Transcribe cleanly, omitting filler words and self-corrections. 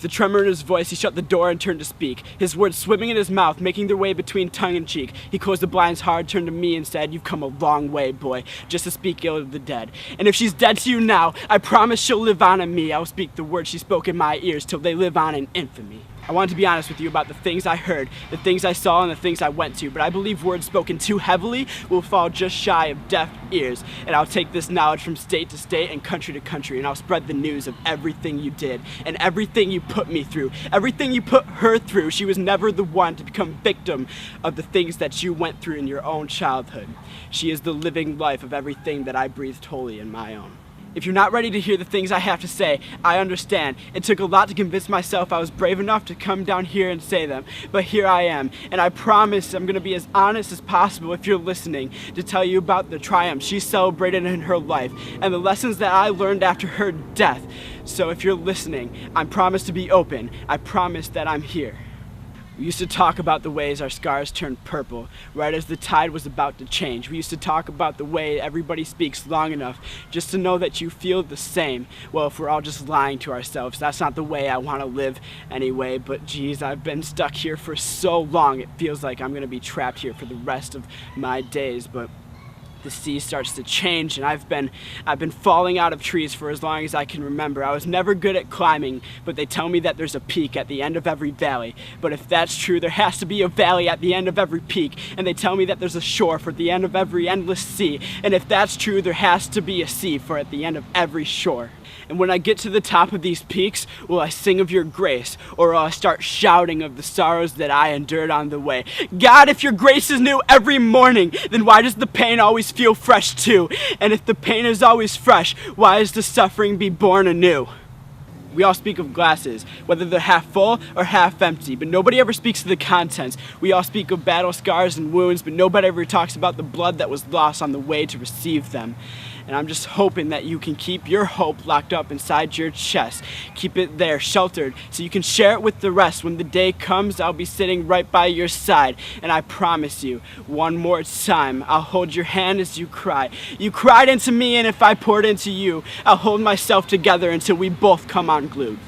With a tremor in his voice, he shut the door and turned to speak. His words swimming in his mouth, making their way between tongue and cheek. He closed the blinds hard, turned to me and said, "You've come a long way, boy, just to speak ill of the dead. And if she's dead to you now, I promise she'll live on in me. I will speak the words she spoke in my ears till they live on in infamy." I wanted to be honest with you about the things I heard, the things I saw, and the things I went to, but I believe words spoken too heavily will fall just shy of deaf ears, and I'll take this knowledge from state to state and country to country, and I'll spread the news of everything you did, and everything you put me through, everything you put her through. She was never the one to become victim of the things that you went through in your own childhood. She is the living life of everything that I breathed wholly in my own. If you're not ready to hear the things I have to say, I understand. It took a lot to convince myself I was brave enough to come down here and say them, but here I am, and I promise I'm going to be as honest as possible if you're listening, to tell you about the triumphs she celebrated in her life and the lessons that I learned after her death. So if you're listening, I promise to be open. I promise that I'm here. We used to talk about the ways our scars turned purple, right as the tide was about to change. We used to talk about the way everybody speaks long enough just to know that you feel the same. Well, if we're all just lying to ourselves, that's not the way I want to live anyway. But geez, I've been stuck here for so long, it feels like I'm going to be trapped here for the rest of my days. But the sea starts to change, and I've been falling out of trees for as long as I can remember. I was never good at climbing, but they tell me that there's a peak at the end of every valley. But if that's true, there has to be a valley at the end of every peak, and they tell me that there's a shore for the end of every endless sea. And if that's true, there has to be a sea for at the end of every shore. And when I get to the top of these peaks, will I sing of your grace, or will I start shouting of the sorrows that I endured on the way? God, if your grace is new every morning, then why does the pain always feel fresh too? And if the pain is always fresh, why is the suffering be born anew? We all speak of glasses, whether they're half full or half empty, but nobody ever speaks of the contents. We all speak of battle scars and wounds, but nobody ever talks about the blood that was lost on the way to receive them. And I'm just hoping that you can keep your hope locked up inside your chest. Keep it there, sheltered, so you can share it with the rest. When the day comes, I'll be sitting right by your side. And I promise you, one more time, I'll hold your hand as you cry. You cried into me, and if I poured into you, I'll hold myself together until we both come unglued.